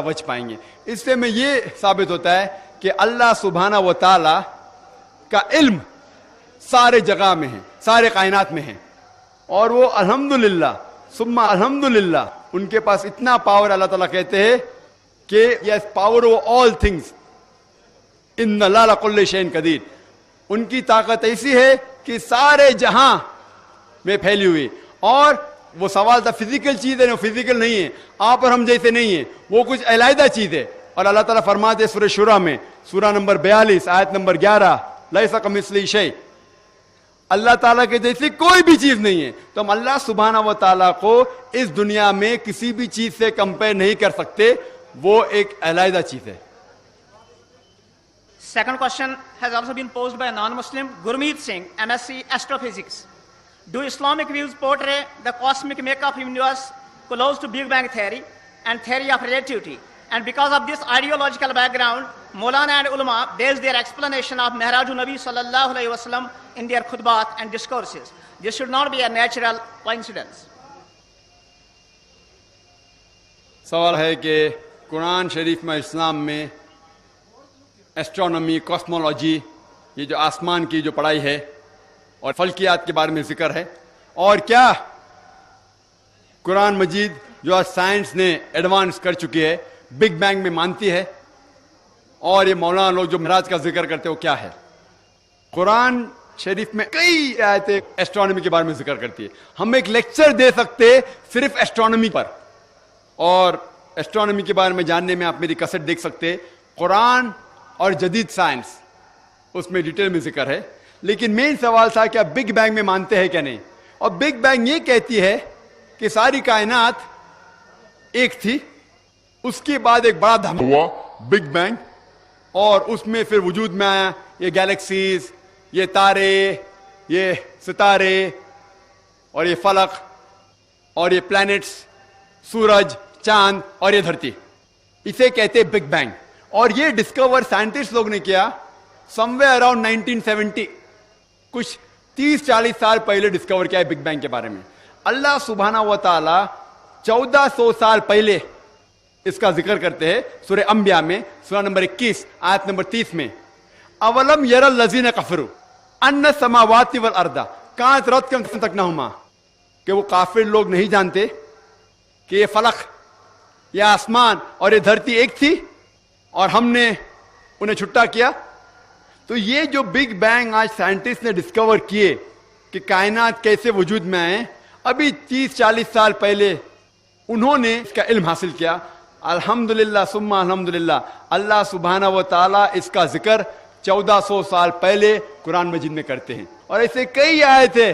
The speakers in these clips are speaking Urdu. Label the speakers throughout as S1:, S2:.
S1: بچ پائیں گے. اس سے میں یہ ثابت ہوتا ہے کہ اللہ سبحانہ و تعالی کا علم سارے جگہ میں ہے, سارے کائنات میں ہے, اور وہ الحمدللہ ثم الحمدللہ ان کے پاس اتنا پاور, اللہ تعالیٰ کہتے ہیں کہ yes power over all things ان اللہ علی کل شیء قدیر. ان کی طاقت ایسی ہے کہ سارے جہاں میں پھیلی ہوئی. اور وہ سوال تھا فزیکل چیز ہے نا, فزیکل نہیں ہے, آپ اور ہم جیسے نہیں ہے, وہ کچھ علیحدہ چیز ہے. اور اللہ تعالیٰ فرماتے سورہ شورى میں, سورہ نمبر 42 آیت نمبر 11, لیس کمثلہ شیء, اللہ تعالیٰ کے جیسی کوئی بھی چیز نہیں ہے. تو ہم اللہ سبحانہ و تعالیٰ کو اس دنیا میں کسی بھی چیز سے کمپیئر نہیں کر سکتے, وہ ایک علیحدہ چیز ہے.
S2: Second question has also been posed by a non-Muslim, Gurmeet Singh, MSc Astrophysics. Do Islamic views portray the cosmic makeup of universe close to Big Bang theory and theory of relativity? And because of this ideological background, Maulana and ulama base their explanation of Mi'rajun Nabi sallallahu alayhi wa sallam in their khutbat and discourses. This should not be a natural coincidence.
S1: سوال ہے کہ قرآن شریف میں, اسلام میں ایسٹرونومی, کاسمولوجی, یہ جو آسمان کی جو پڑھائی ہے اور فلکیات کے بارے میں ذکر ہے, اور کیا قرآن مجید جو آج سائنس نے ایڈوانس کر چکی ہے بگ بینگ میں مانتی ہے, اور یہ مولانا لوگ جو معراج کا ذکر کرتے ہیں وہ کیا ہے؟ قرآن شریف میں کئی آیتیں ایسٹرونومی کے بارے میں ذکر کرتی ہے. ہم ایک لیکچر دے سکتے صرف ایسٹرونومی پر, اور ایسٹرونومی کے بارے میں جاننے میں آپ میری کیسٹ دیکھ سکتے. قرآن اور جدید سائنس اس میں ڈیٹیل میں ذکر ہے, لیکن مین سوال تھا کہ آپ بگ بینگ میں مانتے ہیں کیا نہیں. اور بگ بینگ یہ کہتی ہے کہ ساری کائنات ایک تھی, اس کے بعد ایک بڑا دھماکہ ہوا بگ بینگ, اور اس میں پھر وجود میں آیا یہ گیلیکسیز, یہ تارے, یہ ستارے, اور یہ فلک, اور یہ پلانٹس, سورج, چاند, اور یہ دھرتی. اسے کہتے بگ بینگ. اور یہ ڈسکور سائنٹسٹ لوگ نے کیا سم وے اراؤنڈ 1970, کچھ 30-40 سال پہلے ڈسکور کیا ہے بگ بینگ کے بارے میں. اللہ سبحانہ و تعالی 1400 سال پہلے اس کا ذکر کرتے ہیں سورہ انبیاء میں, سورہ نمبر 21 آیت نمبر 30 میں, اولم یر الذین کفروا ان السماوات والارض کانت رتقا ففتقناہما, کہ وہ کافر لوگ نہیں جانتے کہ یہ فلک, یہ آسمان اور یہ دھرتی ایک تھی اور ہم نے انہیں چھٹا کیا. تو یہ جو بگ بینگ آج سائنٹسٹ نے ڈسکور کیے کہ کائنات کیسے وجود میں آئے, ابھی 30-40 سال پہلے انہوں نے اس کا علم حاصل کیا. الحمدللہ ثم الحمدللہ, اللہ سبحانہ و تعالیٰ اس کا ذکر 1400 سال پہلے قرآن مجید میں کرتے ہیں. اور ایسے کئی آئے تھے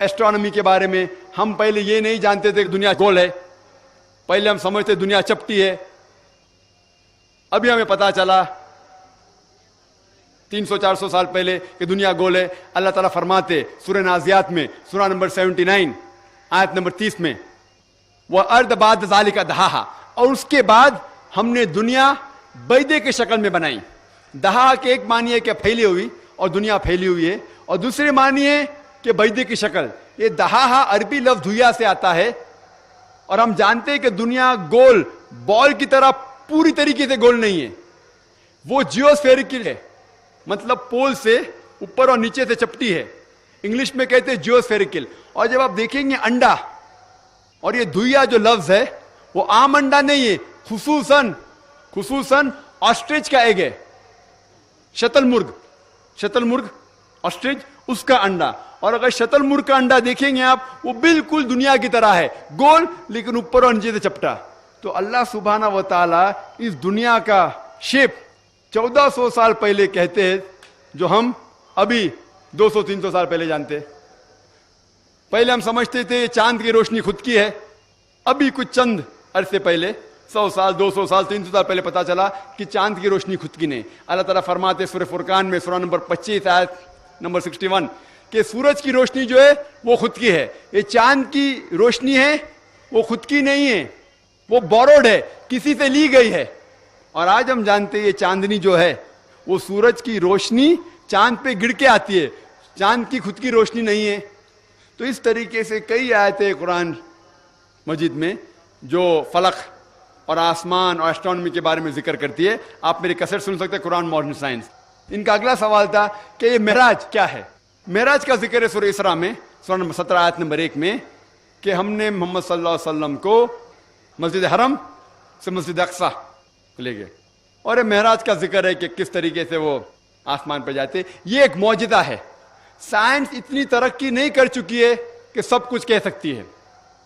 S1: ایسٹرونومی کے بارے میں. ہم پہلے یہ نہیں جانتے تھے کہ دنیا گول ہے, پہلے ہم سمجھتے دنیا چپٹی ہے. ابھی ہمیں پتا چلا 300-400 سال پہلے کہ دنیا گول ہے. اللہ تعالیٰ فرماتے سورہ نازیات میں, سورہ نمبر 79 آیت نمبر 30 میں, وَالْأَرْضَ بَعْدَ ذَلِكَ دَحَاهَا, اور اس کے بعد ہم نے دنیا بیدے کے شکل میں بنائی. دہا کے ایک معنی ہے کہ پھیلی ہوئی اور دنیا پھیلی ہوئی ہے, اور دوسرے معنی ہے کہ بیدے کی شکل. یہ دہا عربی لفظ دھویا سے آتا ہے, اور ہم جانتے ہیں کہ دنیا گول بال کی طرح پوری طریقے سے گول نہیں ہے, وہ جیوسفیریکل ہے, مطلب پول سے اوپر اور نیچے سے چپٹی ہے. انگلش میں کہتے ہیں جیوسفیریکل. اور جب آپ دیکھیں گے انڈا, اور یہ دھویا جو لفظ ہے وہ عام انڈا نہیں ہے, خصوصاً آسٹرچ کا ایگ ہے, شتل مرغ آسٹرچ اس کا انڈا. اور اگر شتل مرغ کا انڈا دیکھیں گے آپ, وہ بالکل دنیا کی طرح ہے, گول لیکن اوپر اور نیچے سے چپٹا. تو اللہ سبحانہ و تعالیٰ اس دنیا کا شیپ 1400 سال پہلے کہتے ہیں, جو ہم ابھی 200-300 سال پہلے جانتے. پہلے ہم سمجھتے تھے چاند کی روشنی خود کی ہے, ابھی کچھ چند عرصے پہلے 100 سال 200 سال 300 سال پہلے پتا چلا کہ چاند کی روشنی خود کی نہیں. اللہ تعالیٰ فرماتے سورہ فرقان میں, سورہ نمبر 25 آیت نمبر 61, کہ سورج کی روشنی جو ہے وہ خود کی ہے, یہ چاند کی روشنی ہے وہ خود کی نہیں ہے, وہ بوروڈ ہے, کسی سے لی گئی ہے. اور آج ہم جانتے ہیں یہ چاندنی جو ہے وہ سورج کی روشنی چاند پہ گر کے آتی ہے, چاند کی خود کی روشنی نہیں ہے. تو اس طریقے سے کئی آیتیں قرآن مجید میں جو فلک اور آسمان اور ایسٹرونومی کے بارے میں ذکر کرتی ہے. آپ میری کیسٹ سن سکتے ہیں قرآن ماڈرن سائنس. ان کا اگلا سوال تھا کہ یہ معراج کیا ہے. معراج کا ذکر ہے سورہ اسراء میں سورہ نمبر 17 آیت نمبر 1 میں کہ ہم نے محمد صلی اللہ علیہ وسلم کو مسجد حرم سے مسجد اقصی لے گئے. اور یہ معراج کا ذکر ہے کہ کس طریقے سے وہ آسمان پہ جاتے. یہ ایک معجزہ ہے. سائنس اتنی ترقی نہیں کر چکی ہے کہ سب کچھ کہہ سکتی ہے.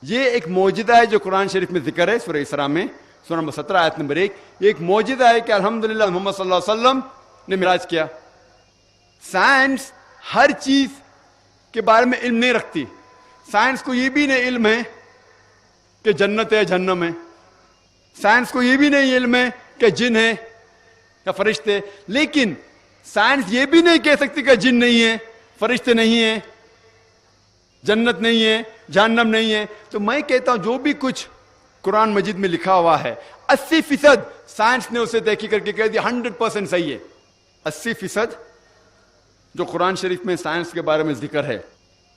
S1: یہ ایک معجزہ ہے جو قرآن شریف میں ذکر ہے سورہ اسراء میں سورہ نمبر 17 آیت نمبر 1. یہ ایک معجزہ ہے کہ الحمدللہ محمد صلی اللہ علیہ وسلم نے معراج کیا. سائنس ہر چیز کے بارے میں علم نہیں رکھتی. سائنس کو یہ بھی نہیں علم ہے کہ جنت ہے جہنم ہے. سائنس کو یہ بھی نہیں علم ہے کہ جن ہے یا فرشتے. لیکن سائنس یہ بھی نہیں کہہ سکتی کہ جن نہیں ہے, فرشتے نہیں ہیں, جنت نہیں ہے, جہنم نہیں ہے. تو میں کہتا ہوں جو بھی کچھ قرآن مجید میں لکھا ہوا ہے 80% سائنس نے اسے تحقیق کر کے کہہ دیا 100% صحیح ہے. 80% جو قرآن شریف میں سائنس کے بارے میں ذکر ہے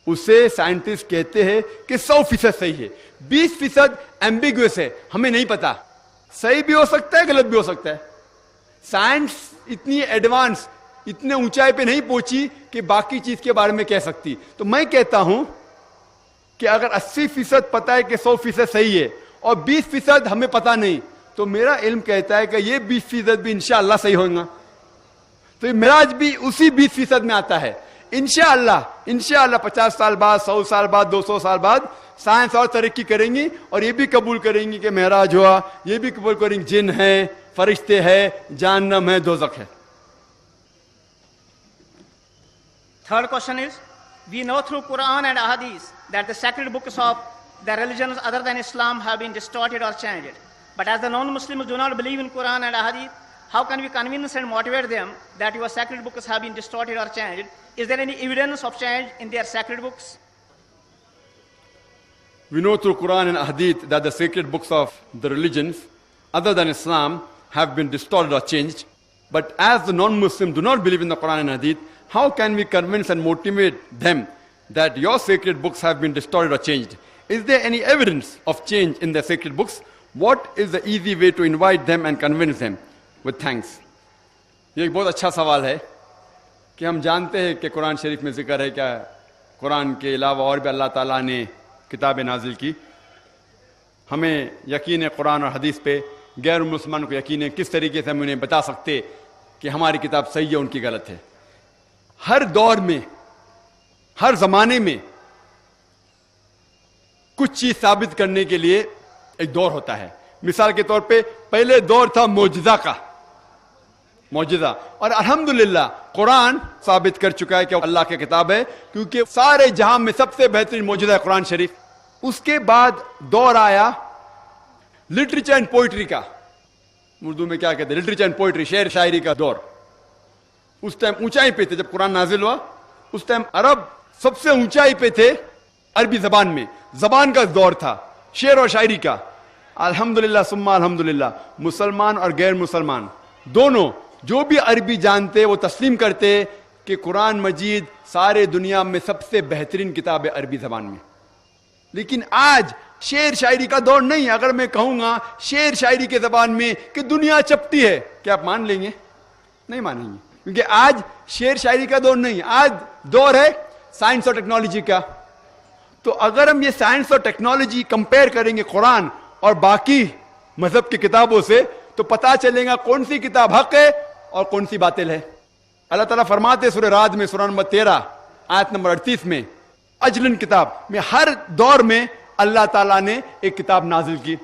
S1: اسے سائنٹسٹ کہتے ہیں کہ 100% صحیح ہے. 20% ایمبیگوس ہے, ہمیں نہیں پتا, صحیح بھی ہو سکتا ہے غلط بھی ہو سکتا ہے. سائنس اتنی ایڈوانس اتنے اونچائی پہ نہیں پہنچی کہ باقی چیز کے بارے میں کہہ سکتی. تو میں کہتا ہوں کہ اگر 80% پتا ہے کہ 100% صحیح ہے اور 20% ہمیں پتا نہیں, تو میرا علم کہتا ہے کہ یہ 20% بھی انشاءاللہ صحیح ہوگا. تو یہ معراج بھی اسی 20% میں آتا ہے. انشاءاللہ 50 سال بعد, 100 سال بعد, 200 سال بعد سائنس اور ترقی کریں گی اور یہ بھی قبول کریں گی کہ معراج ہوا, یہ بھی قبول کریں گے جن ہے, فرشتے ہے, جہنم ہے, دوزخ ہے.
S2: Third question is, we know through Quran and Ahadith that the sacred books of the religions other than Islam have been distorted or changed. But as the non-Muslims do not believe in Quran and Ahadith, how can we convince and motivate them that your sacred books have been distorted or changed? Is there any evidence of change in their sacred books?
S1: We know through Quran and Hadith that the sacred books of the religions other than Islam have been distorted or changed. But as the non-Muslims do not believe in the Quran and Hadith, how can we convince and motivate them that your sacred books have been distorted or changed? Is there any evidence of change in the sacred books? What is the easy way to invite them and convince them? With thanks. یہ ایک بہت اچھا سوال ہے کہ ہم جانتے ہیں کہ قرآن شریف میں ذکر ہے کہ قرآن کے علاوہ اور بھی اللہ تعالیٰ نے کتابیں نازل کی. ہمیں یقین ہے قرآن اور حدیث پہ, غیر مسلمان کو یقین ہے. کس طریقے سے ہم انہیں بتا سکتے کہ ہماری کتاب صحیح ہے ان کی غلط ہے؟ ہر دور میں, ہر زمانے میں کچھ چیز ثابت کرنے کے لیے ایک دور ہوتا ہے. مثال کے طور پہ پہلے دور تھا معجزہ کا, معجزہ, اور الحمدللہ قرآن ثابت کر چکا ہے کہ اللہ کی کتاب ہے, کیونکہ سارے جہاں میں سب سے بہترین معجزہ ہے قرآن شریف. اس کے بعد دور آیا لٹریچر اینڈ پوئٹری کا, اردو میں کیا کہتے ہیں, لٹریچر اینڈ پوئٹری, شعر شاعری کا دور. اس ٹائم اونچائی پہ تھے جب قرآن نازل ہوا. اس ٹائم عرب سب سے اونچائی پہ تھے عربی زبان میں, زبان کا دور تھا شعر اور شاعری کا. الحمدللہ ثم الحمدللہ مسلمان اور غیر مسلمان دونوں جو بھی عربی جانتے وہ تسلیم کرتے کہ قرآن مجید سارے دنیا میں سب سے بہترین کتاب ہے عربی زبان میں. لیکن آج شعر شاعری کا دور نہیں. اگر میں کہوں گا شعر شاعری کے زبان میں کہ دنیا چپٹی ہے, کیا آپ مان لیں گے؟ نہیں مانیں گے, کیونکہ آج شعر شاعری کا دور نہیں, آج دور ہے سائنس اور ٹیکنالوجی کا. تو اگر ہم یہ سائنس اور ٹیکنالوجی کمپیئر کریں گے قرآن اور باقی مذہب کی کتابوں سے, تو پتا چلے گا کون سی کتاب حق ہے اور کون سی باطل ہے. اللہ تعالیٰ فرماتے سورہ رعد میں سورہ نمبر 13 آیت نمبر 38 میں, اجلن کتاب میں ہر دور میں اللہ تعالیٰ نے ایک کتاب نازل کی,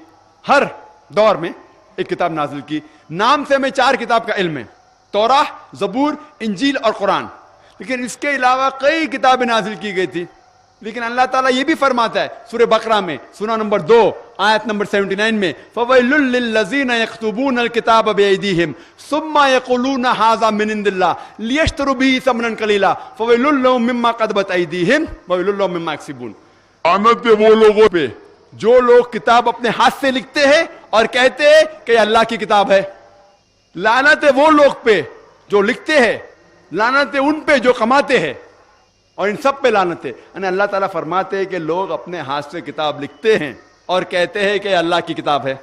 S1: ہر دور میں ایک کتاب نازل کی. نام سے ہمیں 4 کتاب کا علم ہے, توراہ, زبور, انجیل اور قرآن. لیکن اس کے علاوہ کئی کتابیں نازل کی گئی تھی. لیکن اللہ تعالیٰ یہ بھی فرماتا ہے سورہ بقرہ میں سورہ نمبر 2 آیت نمبر 79 میں, فَوَيْلٌ لِّلَّذِينَ يَكْتُبُونَ الْكِتَابَ بِأَيْدِيهِمْ ثُمَّ يَقُولُونَ هَٰذَا مِنْ عِندِ اللَّهِ لِيَشْتَرُوا بِهِ ثَمَنًا قَلِيلًا فَوَيْلٌ لَّهُم مِّمَّا كَتَبَتْ أَيْدِيهِمْ وَوَيْلٌ لَّهُم مِّمَّا يَكْسِبُونَ. لعنت ہے وہ لوگوں پہ جو لوگ کتاب اپنے ہاتھ سے لکھتے ہیں اور کہتے ہیں کہ یہ اللہ کی کتاب ہے. لعنت ہے وہ لوگ پہ جو لکھتے ہیں, لعنت ہے ان پہ جو کماتے ہیں, اور ان سب پہ لعنت ہے. یعنی اللہ تعالیٰ فرماتے ہیں کہ لوگ اپنے ہاتھ سے کتاب لکھتے ہیں اور کہتے ہیں کہ اللہ کی کتاب ہے.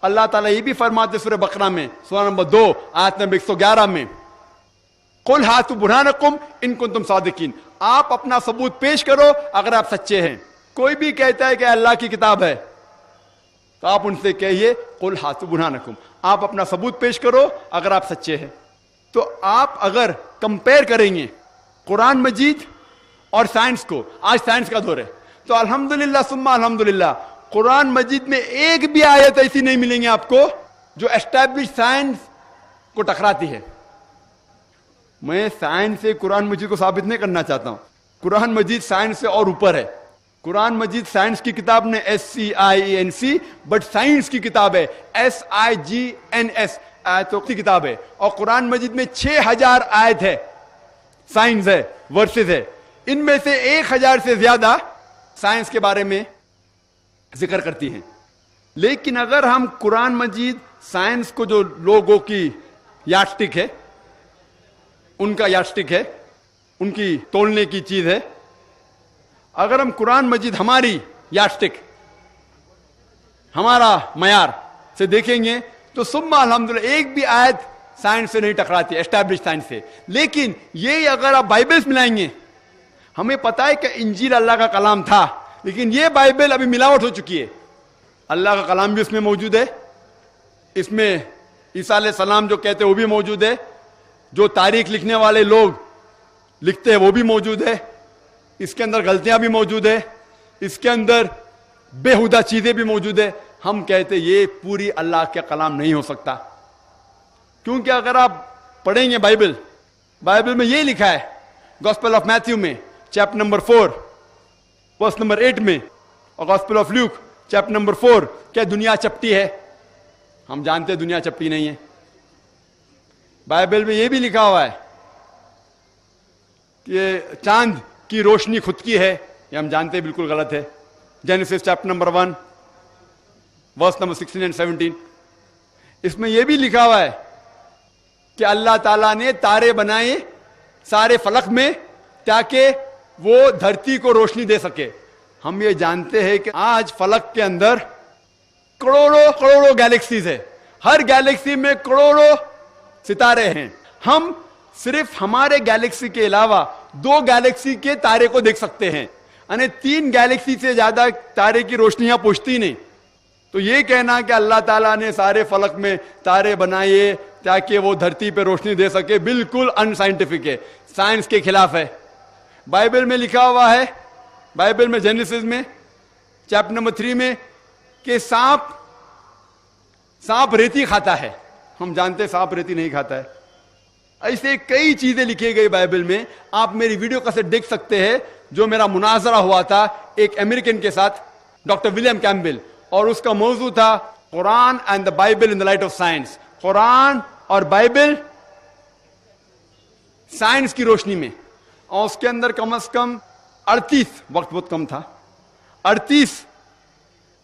S1: اللہ تعالیٰ یہ بھی فرماتے سورہ بقرہ میں سورہ نمبر 2 آیت نمبر 111 میں قل ہاتوا برہانکم ان کنتم صادقین، آپ اپنا ثبوت پیش کرو اگر آپ سچے ہیں۔ کوئی بھی کہتا ہے کہ اللہ کی کتاب ہے تو آپ ان سے کہیے قل ہاتوا برہانکم، آپ اپنا ثبوت پیش کرو اگر آپ سچے ہیں۔ تو آپ اگر کمپیئر کریں گے قرآن مجید اور سائنس کو، آج سائنس کا دور ہے، تو الحمدللہ ثم الحمدللہ قرآن مجید میں ایک بھی آیت ایسی نہیں ملیں گی آپ کو جو اسٹیبلش سائنس کو ٹکراتی ہے۔ میں سائنس سے قرآن مجید کو ثابت نہیں کرنا چاہتا ہوں، قرآن مجید سائنس سے اور اوپر ہے۔ قرآن مجید سائنس کی کتاب نے SCIENC، بٹ سائنس کی کتاب ہے SIGNS، آیتوں کی کتاب ہے، اور قرآن مجید میں 6000 آیت ہے، سائنس ہے، ورسز ہے، ان میں سے 1000 سے زیادہ سائنس کے بارے میں ذکر کرتی ہیں۔ لیکن اگر ہم قرآن مجید سائنس کو جو لوگوں کی یارڈسٹک ہے، ان کا یارڈسٹک ہے، ان کی تولنے کی چیز ہے، اگر ہم قرآن مجید ہماری یارڈسٹک، ہمارا معیار سے دیکھیں گے تو ثم الحمدللہ ایک بھی آیت سائنس سے نہیں ٹکراتی، اسٹیبلش سائنس سے۔ لیکن یہ اگر آپ بائبلز ملائیں گے، ہمیں پتا ہے کہ انجیل اللہ کا کلام تھا، لیکن یہ بائبل ابھی ملاوٹ ہو چکی ہے۔ اللہ کا کلام بھی اس میں موجود ہے، اس میں عیسیٰ علیہ السلام جو کہتے ہیں وہ بھی موجود ہے، جو تاریخ لکھنے والے لوگ لکھتے ہیں وہ بھی موجود ہے، اس کے اندر غلطیاں بھی موجود ہے، اس کے اندر بےہودہ چیزیں بھی موجود ہے۔ ہم کہتے یہ پوری اللہ کا کلام نہیں ہو سکتا، کیونکہ اگر آپ پڑھیں گے بائبل میں یہ لکھا ہے، گاسپل آف میتھیو میں چیپٹر نمبر 4 ورس نمبر 8 میں، اور gospel of Luke chapter number 4 کیا دنیا چپٹی ہے؟ ہم جانتے ہیں دنیا چپٹی نہیں ہے۔ بائبل میں یہ بھی لکھا ہوا ہے کہ چاند کی روشنی خود کی ہے، یہ ہم جانتے ہیں بالکل غلط ہے۔ Genesis chapter number 1 verse number 16 and 17، اس میں یہ بھی لکھا ہوا ہے کہ اللہ تعالیٰ نے تارے بنائے سارے فلک میں تاکہ وہ دھرتی کو روشنی دے سکے۔ ہم یہ جانتے ہیں کہ آج فلک کے اندر کروڑوں گیلیکسیز ہے، ہر گیلیکسی میں کروڑوں ستارے ہیں۔ ہم صرف ہمارے گیلیکسی کے علاوہ 2 گیلیکسی کے تارے کو دیکھ سکتے ہیں، یعنی 3 گیلیکسی سے زیادہ تارے کی روشنیاں پہنچتی نہیں۔ تو یہ کہنا کہ اللہ تعالیٰ نے سارے فلک میں تارے بنائے تاکہ وہ دھرتی پہ روشنی دے سکے، بالکل ان سائنٹیفک ہے، سائنس کے خلاف ہے۔ بائبل میں لکھا ہوا ہے، بائبل میں جینیسس میں چیپٹر نمبر 3 میں کہ سانپ ریتی کھاتا ہے۔ ہم جانتے سانپ ریتی نہیں کھاتا ہے۔ ایسے کئی چیزیں لکھی گئی بائبل میں، آپ میری ویڈیو کیسٹ دیکھ سکتے ہیں جو میرا مناظرہ ہوا تھا ایک امریکن کے ساتھ، ڈاکٹر ولیم کیمبل، اور اس کا موضوع تھا Quran and the Bible in the light of science, قرآن اور بائبل سائنس کی روشنی میں۔ اور اس کے اندر کم از کم 38، وقت بہت کم تھا، 38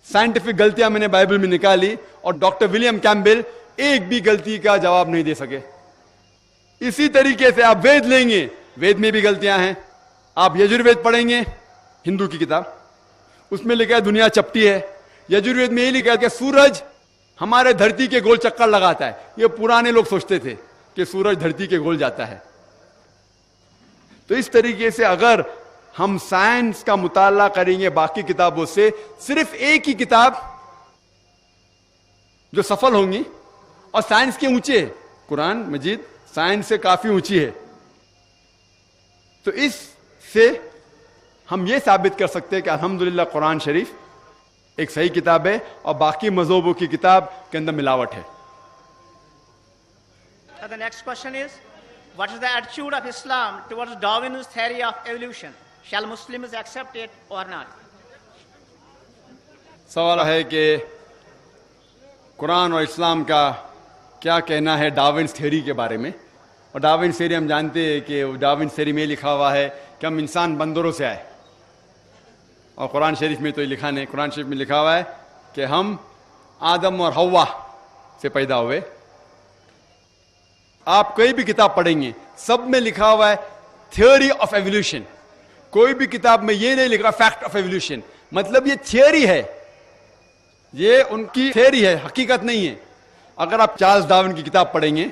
S1: سائنٹیفک غلطیاں میں نے بائبل میں نکالی، اور ڈاکٹر ولیم کیمبل ایک بھی غلطی کا جواب نہیں دے سکے۔ اسی طریقے سے آپ وید لیں گے، وید میں بھی غلطیاں ہیں۔ آپ یجروید پڑھیں گے، ہندو کی کتاب، اس میں لکھا ہے دنیا چپٹی ہے۔ یجروید میں یہ لکھا ہے کہ سورج ہمارے دھرتی کے گول چکر لگاتا ہے۔ یہ پرانے لوگ سوچتے تھے کہ سورج دھرتی کے گول جاتا ہے۔ تو اس طریقے سے اگر ہم سائنس کا مطالعہ کریں گے باقی کتابوں سے، صرف ایک ہی کتاب جو سفل ہوں گی، اور سائنس کے اونچے ہے، قرآن مجید سائنس سے کافی اونچی ہے۔ تو اس سے ہم یہ ثابت کر سکتے ہیں کہ الحمدللہ قرآن شریف ایک صحیح کتاب ہے، اور باقی مذہبوں کی کتاب کے اندر ملاوٹ ہے۔
S2: The next question is, what is the attitude of Islam towards Darwin's theory of evolution? Shall Muslims accept it or not?
S1: سوال ہے کہ قرآن اور اسلام کا کیا کہنا ہے ڈاروینس تھیوری کے بارے میں۔ اور ڈاروینس تھیوری ہم جانتے ہیں کہ ڈاروینس تھیوری میں لکھا ہوا ہے کہ ہم انسان بندروں سے آئے، اور قرآن شریف میں تو یہ لکھا نہیں۔ قرآن شریف میں لکھا ہوا ہے کہ ہم آدم اور حوا سے پیدا ہوئے۔ آپ کوئی بھی کتاب پڑھیں گے سب میں لکھا ہوا ہے تھیوری آف ایولیوشن، کوئی بھی کتاب میں یہ نہیں لکھا فیکٹ آف ایولیوشن، مطلب یہ تھیوری ہے، یہ ان کی تھیری ہے، حقیقت نہیں ہے. اگر آپ چارلز ڈارون کی کتاب پڑھیں گے